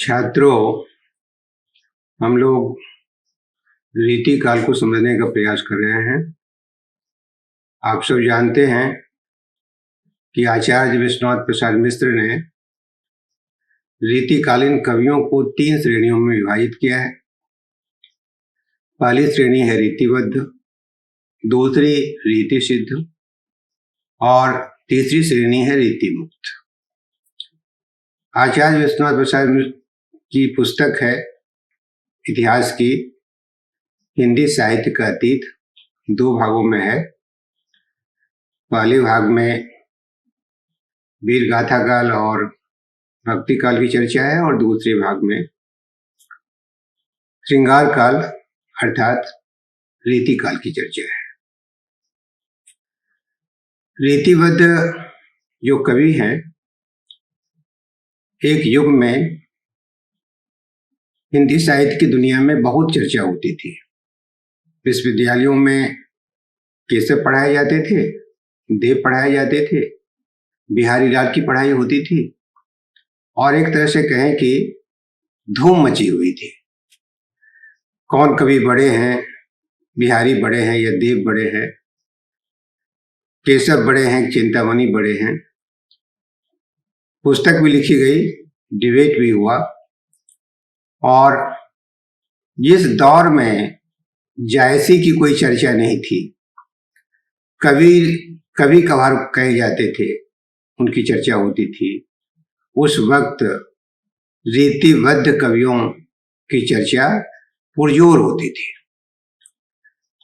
छात्रों, हम लोग रीति काल को समझने का प्रयास कर रहे हैं। आप सब जानते हैं कि आचार्य विश्वनाथ प्रसाद मिश्र ने रीतिकालीन कवियों को 3 श्रेणियों में विभाजित किया है। पहली श्रेणी है रीतिबद्ध, दूसरी रीति सिद्ध और तीसरी श्रेणी है रीति मुक्त। आचार्य विश्वनाथ प्रसाद की पुस्तक है इतिहास की हिंदी साहित्य का अतीत, 2 भागों में है। पहले भाग में वीर गाथा काल और भक्ति काल की चर्चा है और दूसरे भाग में श्रृंगार काल अर्थात रीति काल की चर्चा है। रीतिबद्ध जो कवि हैं, एक युग में हिंदी साहित्य की दुनिया में बहुत चर्चा होती थी। विश्वविद्यालयों में केसव पढ़ाए जाते थे, देव पढ़ाए जाते थे, बिहारी लाल की पढ़ाई होती थी और एक तरह से कहें कि धूम मची हुई थी। कौन कवि बड़े हैं, बिहारी बड़े हैं या देव बड़े हैं, केसव बड़े हैं, चिंतामणि बड़े हैं। पुस्तक भी लिखी गई, डिबेट भी हुआ और जिस दौर में जायसी की कोई चर्चा नहीं थी, कभी कभार कहे जाते थे, उनकी चर्चा होती थी। उस वक्त रीतिबद्ध कवियों की चर्चा पुरजोर होती थी।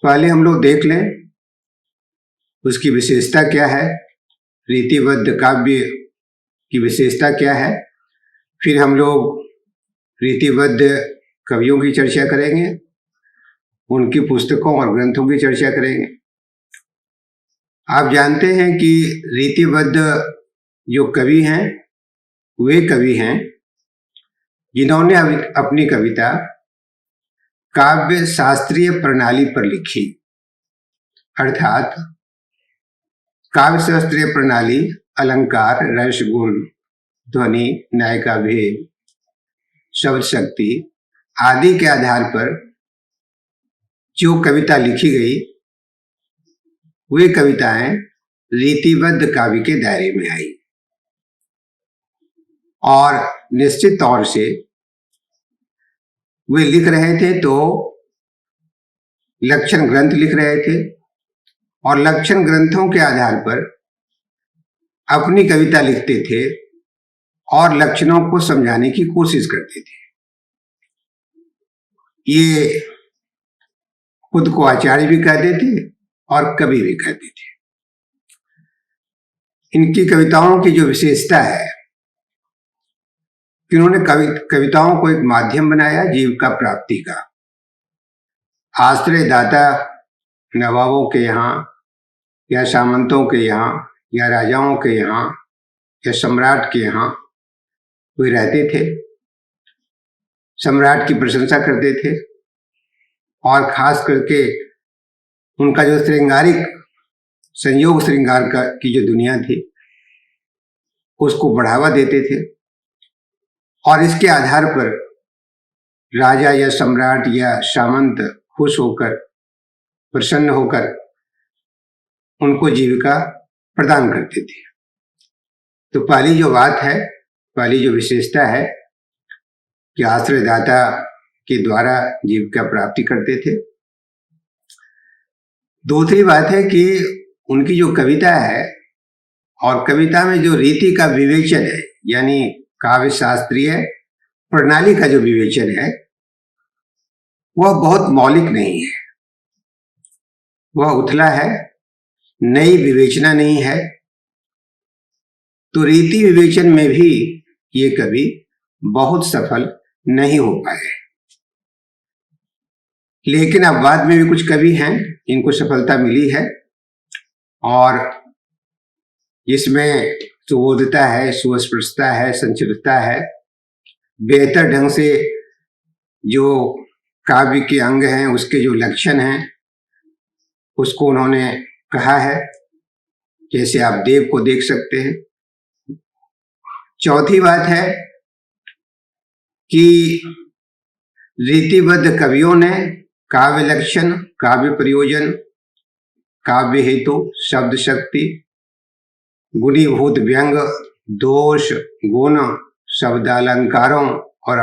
पहले हम लोग देख लें उसकी विशेषता क्या है, रीतिबद्ध काव्य की विशेषता क्या है। फिर हम लोग रीतिबद्ध कवियों की चर्चा करेंगे, उनकी पुस्तकों और ग्रंथों की चर्चा करेंगे। आप जानते हैं कि रीतिबद्ध जो कवि हैं वे कवि हैं जिन्होंने अपनी कविता काव्य शास्त्रीय प्रणाली पर लिखी, अर्थात काव्य शास्त्रीय प्रणाली अलंकार, रस, गुण, ध्वनि, न्याय का भेद, शब्द शक्ति आदि के आधार पर जो कविता लिखी गई वे कविताएं रीतिबद्ध काव्य के दायरे में आई और निश्चित तौर से वे लिख रहे थे तो लक्षण ग्रंथ लिख रहे थे और लक्षण ग्रंथों के आधार पर अपनी कविता लिखते थे और लक्षणों को समझाने की कोशिश करते थे। ये खुद को आचार्य भी कहते थे और कवि भी कहते थे। इनकी कविताओं की जो विशेषता है कि उन्होंने कविताओं को एक माध्यम बनाया जीविका प्राप्ति का। आश्रय दाता नवाबों के यहाँ या सामंतों के यहाँ या राजाओं के यहाँ या सम्राट के यहाँ वे रहते थे, सम्राट की प्रशंसा करते थे और खास करके उनका जो श्रृंगारिक संयोग श्रृंगार की जो दुनिया थी उसको बढ़ावा देते थे और इसके आधार पर राजा या सम्राट या सामंत खुश होकर, प्रसन्न होकर उनको जीविका प्रदान करते थे। तो पहली जो बात है, पहली जो विशेषता है कि आश्रयदाता के द्वारा जीविका प्राप्ति करते थे। दूसरी बात है कि उनकी जो कविता है और कविता में जो रीति का विवेचन है, यानी काव्य शास्त्रीय प्रणाली का जो विवेचन है वह बहुत मौलिक नहीं है, वह उथला है, नई विवेचना नहीं है। तो रीति विवेचन में भी ये कवि बहुत सफल नहीं हो पाए, लेकिन अब बाद में भी कुछ कवि हैं इनको सफलता मिली है और इसमें सुबोधता है, सुस्पष्टता है, संचरितता है। बेहतर ढंग से जो काव्य के अंग हैं, उसके जो लक्षण हैं उसको उन्होंने कहा है, जैसे आप देव को देख सकते हैं। चौथी बात है कि रीतिबद्ध कवियों ने काव्य लक्षण, काव्य प्रयोजन, काव्य हेतु, शब्द शक्ति, गुणीभूत व्यंग, दोष, गुण, शब्दालंकारों और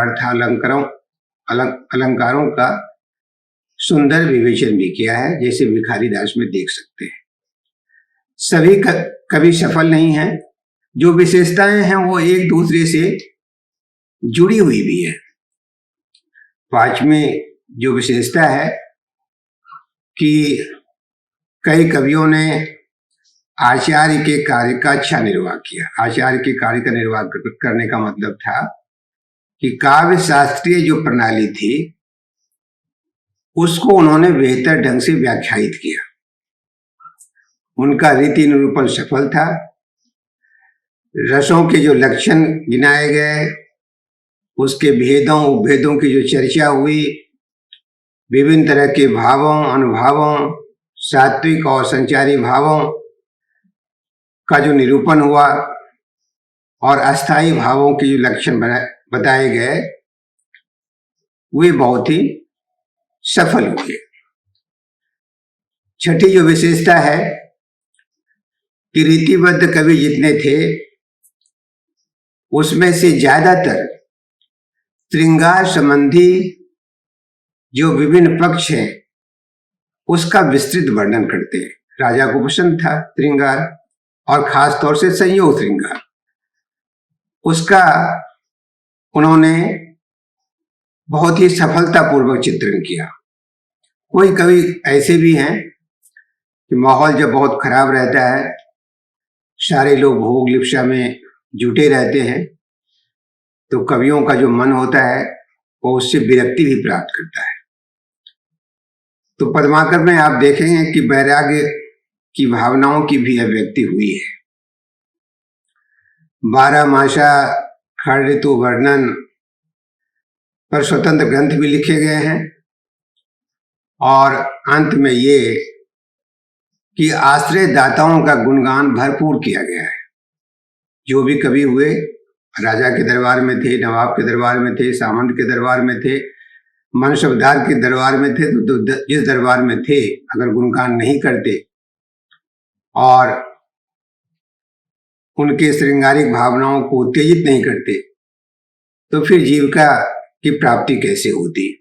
अलंकारों का सुंदर विवेचन भी किया है, जैसे भिखारी दास में देख सकते हैं। सभी कवि सफल नहीं हैं, जो विशेषताएं हैं वो एक दूसरे से जुड़ी हुई भी है। पांचवी जो विशेषता है कि कई कवियों ने आचार्य के कार्य का अच्छा निर्वाह किया। आचार्य के कार्य का निर्वाह करने का मतलब था कि काव्य शास्त्रीय जो प्रणाली थी उसको उन्होंने बेहतर ढंग से व्याख्यायित किया। उनका रीति निरूपण सफल था। रसों के जो लक्षण गिनाए गए, उसके भेदों उपभेदों की जो चर्चा हुई, विभिन्न तरह के भावों, अनुभावों, सात्विक और संचारी भावों का जो निरूपण हुआ और अस्थायी भावों के जो लक्षण बताए गए, वे बहुत ही सफल हुए। छठी जो विशेषता है कि रीतिबद्ध कवि जितने थे उसमें से ज्यादातर श्रृंगार संबंधी जो विभिन्न पक्ष हैं उसका विस्तृत वर्णन करते हैं। राजा को पसंद था श्रृंगार, और खास तौर से संयोग श्रृंगार, उसका उन्होंने बहुत ही सफलतापूर्वक चित्रण किया। कोई कवि ऐसे भी हैं कि माहौल जब बहुत खराब रहता है, सारे लोग भोग लिप्सा में जुटे रहते हैं, तो कवियों का जो मन होता है वो उससे विरक्ति भी प्राप्त करता है। तो पद्माकर में आप देखेंगे कि वैराग्य की भावनाओं की भी अभिव्यक्ति हुई है। 12 मासा, खड़ ऋतु वर्णन पर स्वतंत्र ग्रंथ भी लिखे गए हैं, और अंत में ये कि आश्रय दाताओं का गुणगान भरपूर किया गया है। जो भी कवि हुए, राजा के दरबार में थे, नवाब के दरबार में थे, सामंत के दरबार में थे, मनसबदार के दरबार में थे, तो जिस दरबार में थे अगर गुणगान नहीं करते और उनके श्रृंगारिक भावनाओं को उत्तेजित नहीं करते, तो फिर जीविका की प्राप्ति कैसे होती।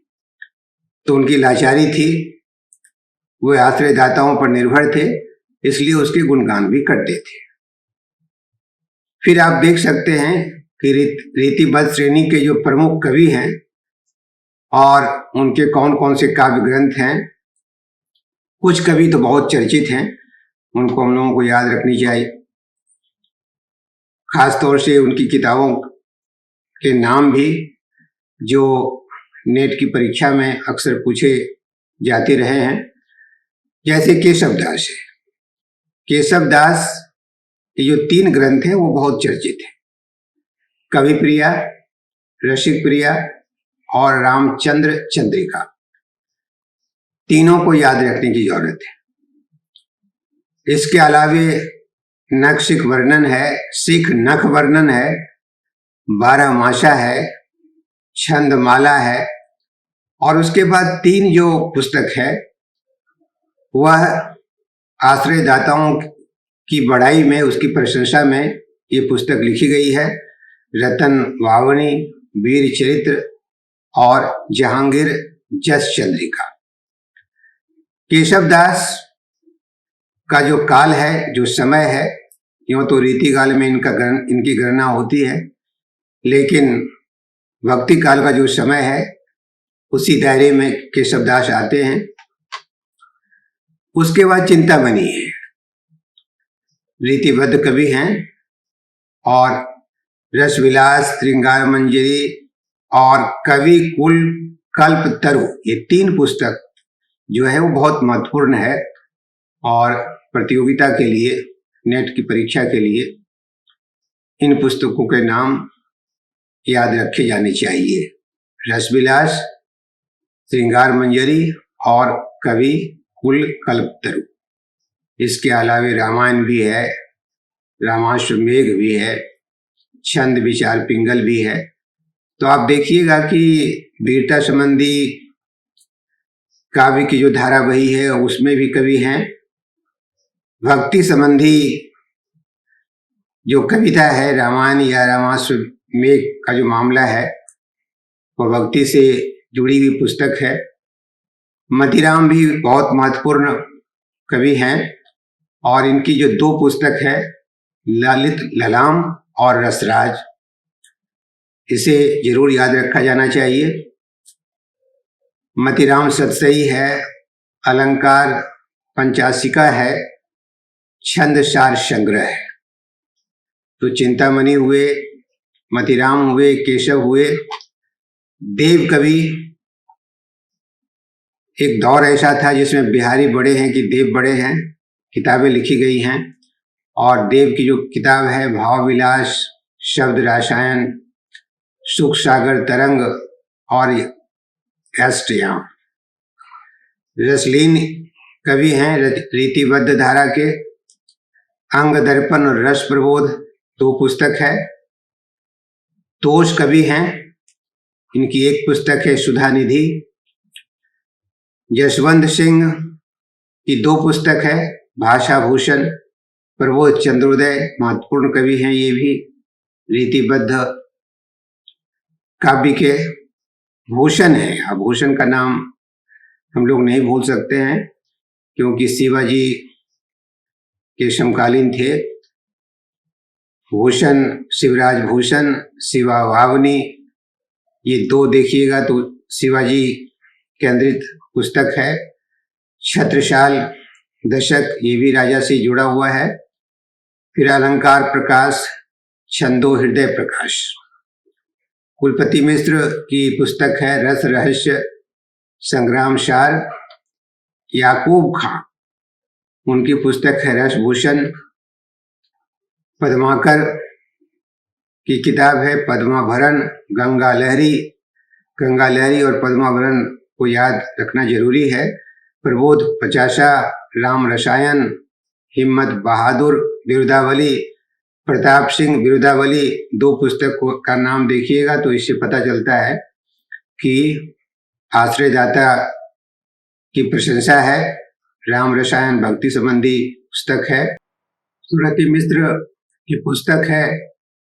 तो उनकी लाचारी थी, वे आश्रयदाताओं पर निर्भर थे, इसलिए उसके गुणगान भी करते थे। फिर आप देख सकते हैं कि रीतिबद्ध श्रेणी के जो प्रमुख कवि हैं और उनके कौन कौन से काव्य ग्रंथ हैं। कुछ कवि तो बहुत चर्चित हैं, उनको हम लोगों को याद रखनी चाहिए। खास तौर से उनकी किताबों के नाम भी जो नेट की परीक्षा में अक्सर पूछे जाते रहे हैं, जैसे केशव दास है। केशव दास के जो 3 ग्रंथ हैं वो बहुत चर्चित हैं। कवि प्रिया, रसिक प्रिया और रामचंद्र चंद्रिका, तीनों को याद रखने की जरूरत है। इसके अलावे नख सिख वर्णन है, सिख नख वर्णन है, 12 मासा है, छंदमाला है, और उसके बाद 3 जो पुस्तक है वह आश्रयदाताओं की बढ़ाई में, उसकी प्रशंसा में ये पुस्तक लिखी गई है। रतन वावनी, वीर चरित्र और जहांगीर जस चंद्रिका। केशव दास का जो काल है, जो समय है, यूं तो रीति काल में इनकी गणना होती है, लेकिन भक्ति काल का जो समय है उसी दायरे में केशव दास आते हैं। उसके बाद चिंतामणि है, रीतिबद्ध कवि हैं, और रसविलास, श्रृंगार मंजरी और कवि कुल कल्पतरु, ये 3 पुस्तक जो है वो बहुत महत्वपूर्ण है, और प्रतियोगिता के लिए, नेट की परीक्षा के लिए इन पुस्तकों के नाम याद रखे जाने चाहिए। रसविलास, श्रृंगार मंजरी और कवि कुल कल्पतरु। इसके अलावे रामायण भी है, रामाश्वमेघ भी है, छंद विचार पिंगल भी है, तो आप देखिएगा कि वीरता संबंधी काव्य की जो धारा वही है उसमें भी कवि हैं। भक्ति संबंधी जो कविता है, रामायण या रामाश्व में का जो मामला है वह भक्ति से जुड़ी हुई पुस्तक है। मतीराम भी बहुत महत्वपूर्ण कवि हैं और इनकी जो दो पुस्तक है, ललित ललाम और रसराज, इसे जरूर याद रखा जाना चाहिए। मतीराम सतसई है, अलंकार पंचाशिका है, छंद सार संग्रह है। तो चिंतामणि हुए, मतीराम हुए, केशव हुए। देव कवि, एक दौर ऐसा था जिसमें बिहारी बड़े हैं कि देव बड़े हैं, किताबें लिखी गई हैं। और देव की जो किताब है भाव विलास, शब्द रासायन, सुख सागर तरंग और एस्ट्रियाम। रसलीन कवि हैं, रीतिबद्ध धारा के। अंग दर्पण और रस प्रबोध दो पुस्तक है। तोष कवि हैं, इनकी एक पुस्तक है सुधा निधि। जसवंत सिंह की दो पुस्तक है, भाषा भूषण, प्रबोध चंद्रोदय, महत्वपूर्ण कवि हैं ये भी, रीतिबद्ध काव्य के। भूषण है, अब भूषण का नाम हम लोग नहीं भूल सकते हैं क्योंकि शिवाजी के समकालीन थे। भूषण, शिवराज भूषण, शिवा वावनी, ये दो देखिएगा तो शिवाजी केंद्रित पुस्तक है। छत्रसाल दशक, ये भी राजा से जुड़ा हुआ है। फिर अलंकार प्रकाश, छंदो हृदय प्रकाश। कुलपति मिश्र की पुस्तक है रस रहस्य संग्राम सार। याकूब खां, उनकी पुस्तक है रसभूषण। पद्माकर की किताब है पद्माभरण। गंगा लहरी और पद्माभरण को याद रखना जरूरी है। प्रबोध पचासा, राम रसायन, हिम्मत बहादुर बिरुदावली, प्रताप सिंह बिरुदावली, दो पुस्तक का नाम देखिएगा तो इससे पता चलता है कि आश्रयदाता की प्रशंसा है। राम रसायन भक्ति संबंधी पुस्तक है। सुरति मिश्र की पुस्तक है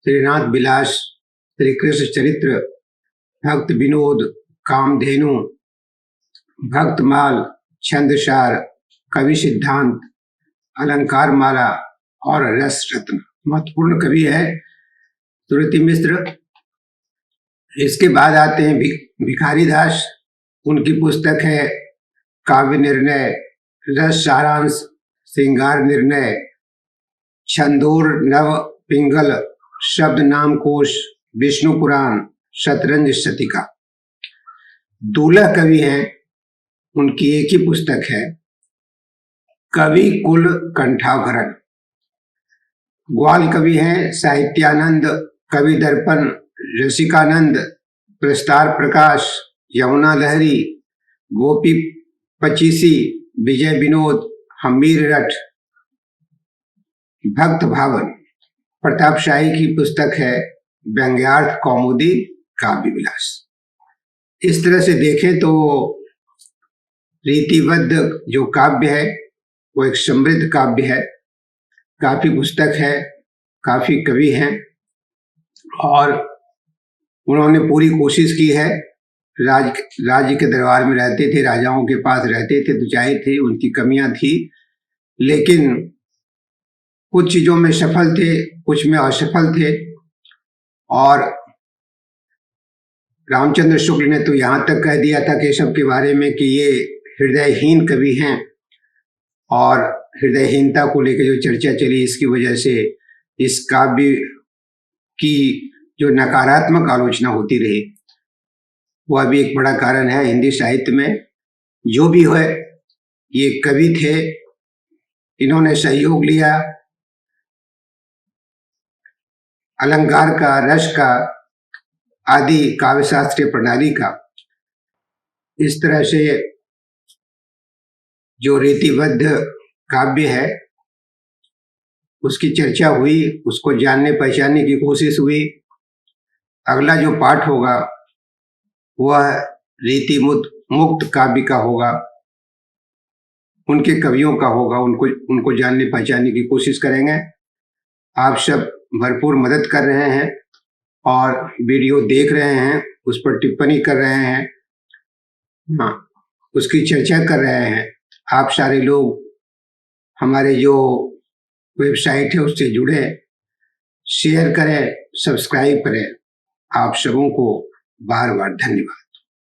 श्रीनाथ विलास, श्री कृष्ण चरित्र, भक्त विनोद, कामधेनु, भक्तमाल, छंदसार, कवि सिद्धांत, अलंकार माला और रस रत्न। महत्वपूर्ण कवि है सुरति मिश्र। इसके बाद आते हैं भिखारी दास, उनकी पुस्तक है काव्य निर्णय, रस सारांश, श्रृंगार निर्णय, छंदोर नव पिंगल, शब्द नाम कोश, विष्णु पुराण, शतरंज शतिका। दूल्हा कवि हैं, उनकी एक ही पुस्तक है कवि कुल कंठाभरण। ग्वाल कवि हैं साहित्यानंद, कवि दर्पण, रसिकानंद, प्रस्तार प्रकाश, यमुना लहरी, गोपी पचीसी, विजय विनोद, हमीर रठ। भक्त भावन, प्रताप शाही की पुस्तक है व्यंग्यार्थ कौमुदी काव्य विलास। इस तरह से देखें तो रीतिबद्ध जो काव्य है वो एक समृद्ध काव्य है। काफी पुस्तक है, काफी कवि हैं और उन्होंने पूरी कोशिश की है। राज्य के दरबार में रहते थे, राजाओं के पास रहते थे, दुचाई थे, उनकी कमियां थी, लेकिन कुछ चीजों में सफल थे, कुछ में असफल थे। और रामचंद्र शुक्ल ने तो यहाँ तक कह दिया था केशव के बारे में कि ये हृदयहीन कवि हैं और हृदयहीनता को लेकर जो चर्चा चली इसकी वजह से इस काव्य की जो नकारात्मक आलोचना होती रही वह भी एक बड़ा कारण है हिंदी साहित्य में। जो भी है, ये कवि थे, इन्होंने सहयोग लिया अलंकार का, रस का, आदि काव्य शास्त्रीय प्रणाली का। इस तरह से जो रीतिबद्ध काव्य है उसकी चर्चा हुई, उसको जानने पहचानने की कोशिश हुई। अगला जो पाठ होगा वह रीति मुक्त काव्य का होगा, उनके कवियों का होगा। उनको जानने पहचानने की कोशिश करेंगे। आप सब भरपूर मदद कर रहे हैं और वीडियो देख रहे हैं, उस पर टिप्पणी कर रहे हैं, हाँ, उसकी चर्चा कर रहे हैं। आप सारे लोग हमारे जो वेबसाइट है उससे जुड़े, शेयर करें, सब्सक्राइब करें। आप सबों को बार बार धन्यवाद।